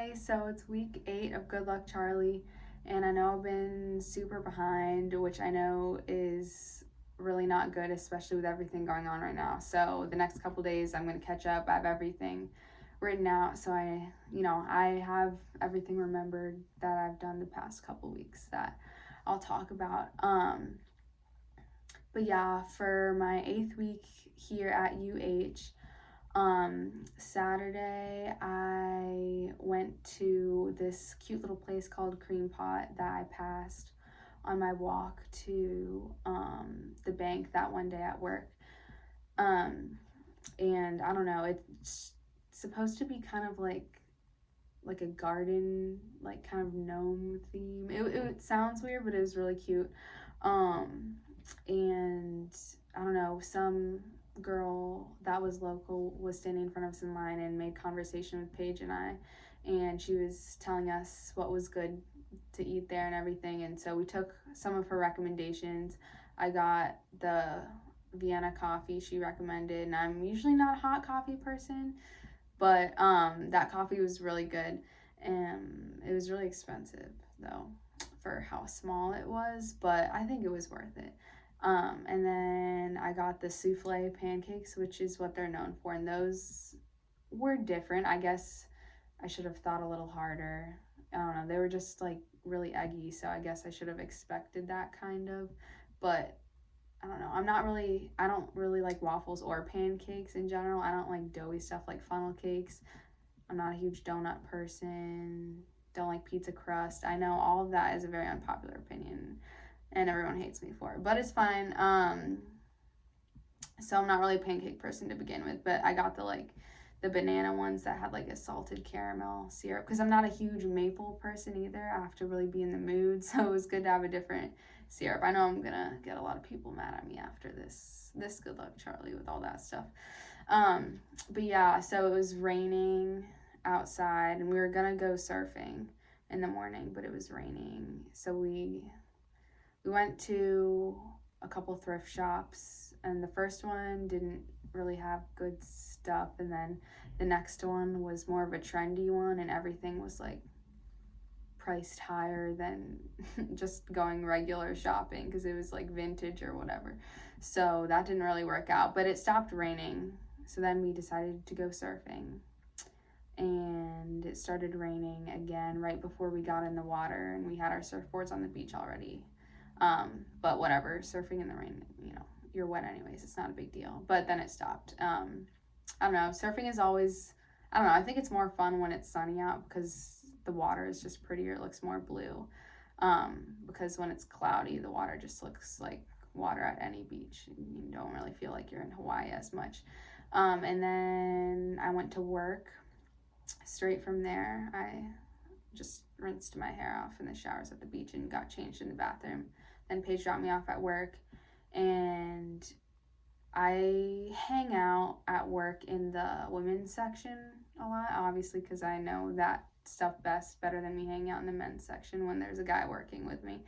Hi, so it's week 8 of Good Luck Charlie, and I know I've been super behind, which I know is really not good, especially with everything going on right now. So the next couple days, I'm going to catch up. I have everything written out, so I have everything remembered that I've done the past couple weeks that I'll talk about. But yeah, for my 8th week here at UH. Saturday, I went to this cute little place called Cream Pot that I passed on my walk to the bank that one day at work. And I don't know, it's supposed to be kind of like a garden, like kind of gnome theme. It sounds weird, but it was really cute. And I don't know, some girl that was local was standing in front of us in line and made conversation with Paige and I, and she was telling us what was good to eat there and everything. And so we took some of her recommendations. I got the Vienna coffee she recommended, and I'm usually not a hot coffee person, but that coffee was really good, and it was really expensive though for how small it was, but I think it was worth it. And then I got the souffle pancakes, which is what they're known for, and those were different. I guess I should have thought a little harder. I don't know. They were just like really eggy, so I guess I should have expected that kind of. But I don't know. I don't really like waffles or pancakes in general. I don't like doughy stuff like funnel cakes. I'm not a huge donut person. Don't like pizza crust. I know all of that is a very unpopular opinion and everyone hates me for it, but it's fine. So I'm not really a pancake person to begin with, but I got the banana ones that had like a salted caramel syrup because I'm not a huge maple person either. I have to really be in the mood, so it was good to have a different syrup. I know I'm gonna get a lot of people mad at me after this Good Luck Charlie with all that stuff. But yeah, so it was raining outside and we were gonna go surfing in the morning, but it was raining, so we went to a couple thrift shops, and the first one didn't really have good stuff, and then the next one was more of a trendy one, and everything was like priced higher than just going regular shopping because it was like vintage or whatever. So that didn't really work out, but it stopped raining. So then we decided to go surfing, and it started raining again right before we got in the water, and we had our surfboards on the beach already. But whatever, surfing in the rain, you're wet anyways. It's not a big deal. But then it stopped. I don't know. Surfing is always, I don't know. I think it's more fun when it's sunny out because the water is just prettier. It looks more blue. Because when it's cloudy, the water just looks like water at any beach. You don't really feel like you're in Hawaii as much. And then I went to work. Straight from there, I just rinsed my hair off in the showers at the beach and got changed in the bathroom. Then Paige dropped me off at work, and I hang out at work in the women's section a lot, obviously, because I know that stuff better than me hanging out in the men's section when there's a guy working with me.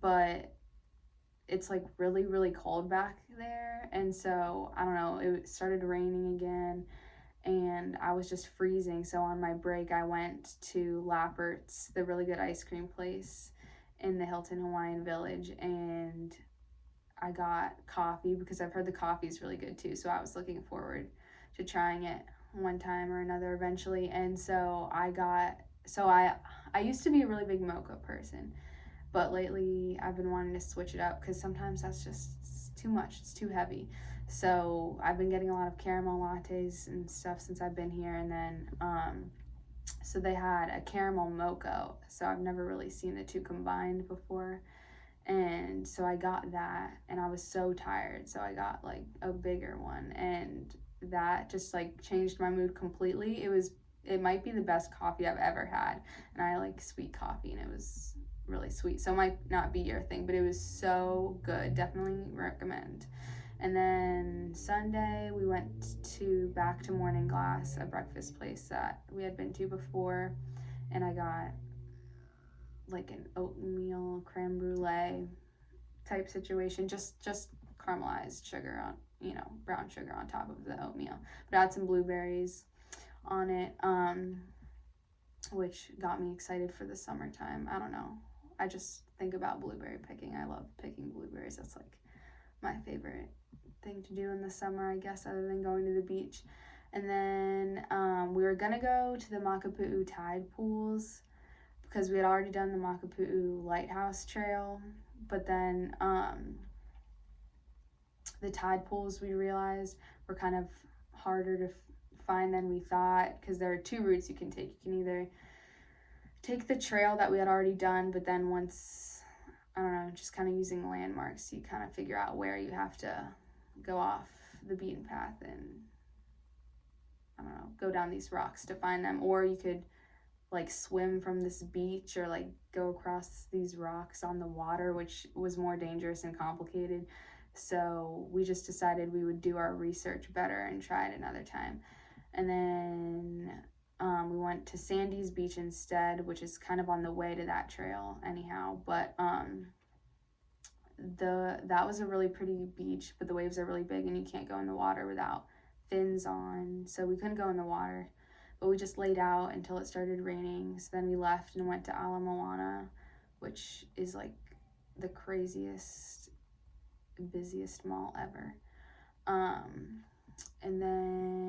But it's like really, really cold back there, and so I don't know, it started raining again and I was just freezing. So on my break, I went to Lappert's, the really good ice cream place in the Hilton Hawaiian Village, and I got coffee because I've heard the coffee is really good too. So I was looking forward to trying it one time or another eventually. And so I used to be a really big mocha person, but lately I've been wanting to switch it up because sometimes that's just too much. It's too heavy. So I've been getting a lot of caramel lattes and stuff since I've been here. And then so they had a caramel mocha, so I've never really seen the two combined before, and so I got that, and I was so tired, so I got like a bigger one, and that just like changed my mood completely. It might be the best coffee I've ever had, and I like sweet coffee, and it was really sweet, so it might not be your thing, but it was so good. Definitely recommend. And then Sunday we went back to Morning Glass, a breakfast place that we had been to before, and I got like an oatmeal creme brulee type situation, just caramelized sugar on, brown sugar on top of the oatmeal. But I had some blueberries on it, which got me excited for the summertime. I don't know. I just think about blueberry picking. I love picking blueberries. That's like my favorite thing to do in the summer, I guess, other than going to the beach. And then we were gonna go to the Makapu'u tide pools because we had already done the Makapu'u Lighthouse Trail, but then the tide pools, we realized, were kind of harder to find than we thought, because there are two routes you can take. You can either take the trail that we had already done, but then once, I don't know, just kind of using landmarks, you kind of figure out where you have to go off the beaten path and, I don't know, go down these rocks to find them. Or you could like swim from this beach, or like go across these rocks on the water, which was more dangerous and complicated. So we just decided we would do our research better and try it another time. And then we went to Sandy's Beach instead, which is kind of on the way to that trail anyhow. But that was a really pretty beach, but the waves are really big and you can't go in the water without fins on. So we couldn't go in the water, but we just laid out until it started raining. So then we left and went to Ala Moana, which is like the craziest, busiest mall ever. And then,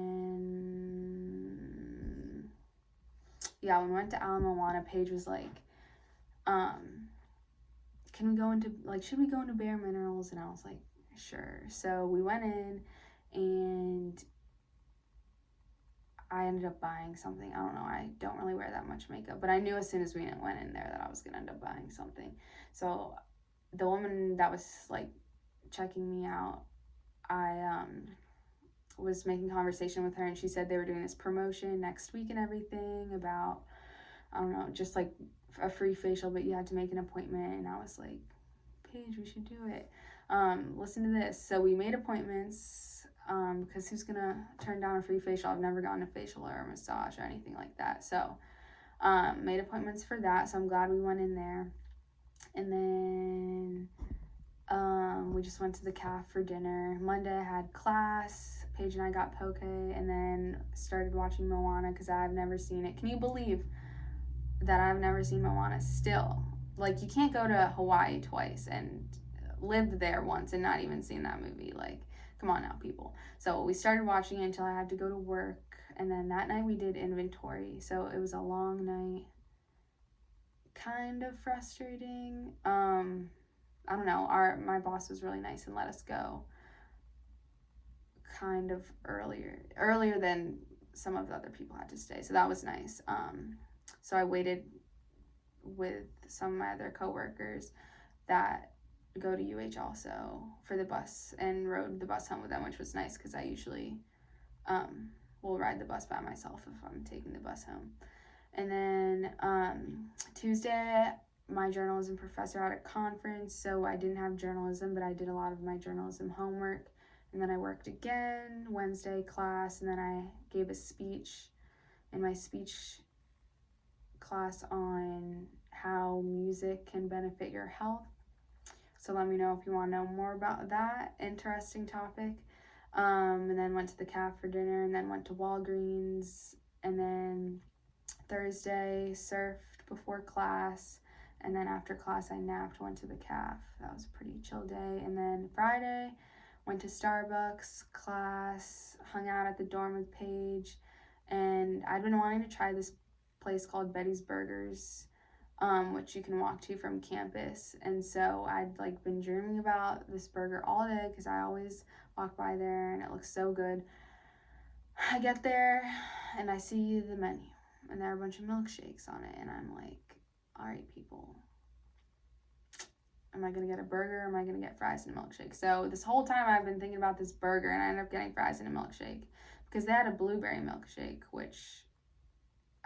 yeah, when we went to Ala Moana, Paige was like, can we go into, like, should we go into Bare Minerals? And I was like, sure. So we went in, and I ended up buying something. I don't know, I don't really wear that much makeup, but I knew as soon as we went in there that I was gonna end up buying something. So the woman that was like checking me out, I was making conversation with her, and she said they were doing this promotion next week and everything about, I don't know, just like a free facial, but you had to make an appointment. And I was like, Paige, we should do it. Listen to this. So we made appointments, because who's gonna turn down a free facial? I've never gotten a facial or a massage or anything like that. So made appointments for that. So I'm glad we went in there. And then we just went to the caf for dinner. Monday I had class. Paige and I got poke, and then started watching Moana because I've never seen it. Can you believe that I've never seen Moana still? Like, you can't go to Hawaii twice and live there once and not even seen that movie. Like, come on now, people. So we started watching it until I had to go to work, and then that night we did inventory. So it was a long night. Kind of frustrating. I don't know. My boss was really nice and let us go kind of earlier than some of the other people had to stay. So that was nice. So I waited with some of my other coworkers that go to UH also for the bus, and rode the bus home with them, which was nice because I usually will ride the bus by myself if I'm taking the bus home. And then Tuesday, my journalism professor had a conference, so I didn't have journalism, but I did a lot of my journalism homework. And then I worked again, Wednesday class, and then I gave a speech in my speech class on how music can benefit your health. So let me know if you want to know more about that interesting topic. And then went to the caf for dinner, and then went to Walgreens, and then Thursday surfed before class, and then after class I napped, went to the caf. That was a pretty chill day. And then Friday went to Starbucks, class, hung out at the dorm with Paige, and I'd been wanting to try this place called Betty's Burgers, which you can walk to from campus. And so I'd like been dreaming about this burger all day because I always walk by there and it looks so good. I get there and I see the menu, and there are a bunch of milkshakes on it, and I'm like, all right, people, am I gonna get a burger, or am I gonna get fries and a milkshake? So this whole time I've been thinking about this burger, and I ended up getting fries and a milkshake because they had a blueberry milkshake, which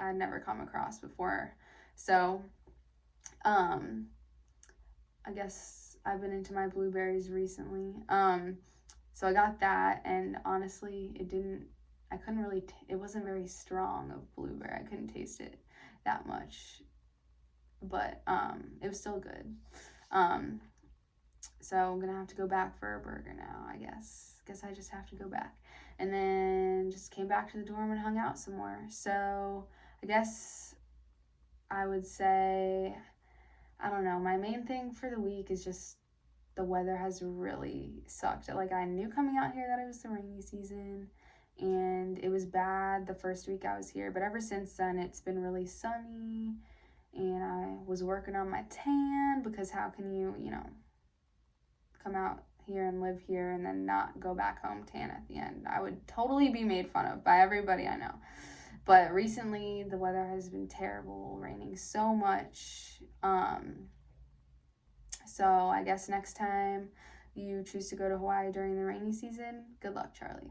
I'd never come across before. So I guess I've been into my blueberries recently. So I got that, and honestly, it wasn't very strong of blueberry. I couldn't taste it that much, but it was still good. So I'm gonna have to go back for a burger now, I guess I just have to go back. and then just came back to the dorm and hung out some more. So I guess I would say, I don't know, my main thing for the week is just the weather has really sucked. Like, I knew coming out here that it was the rainy season, and it was bad the first week I was here, but ever since then it's been really sunny, and I was working on my tan, because how can you come out here and live here and then not go back home tan at the end? I would totally be made fun of by everybody I know. But recently the weather has been terrible, raining so much. So I guess next time you choose to go to Hawaii during the rainy season, good luck, Charlie.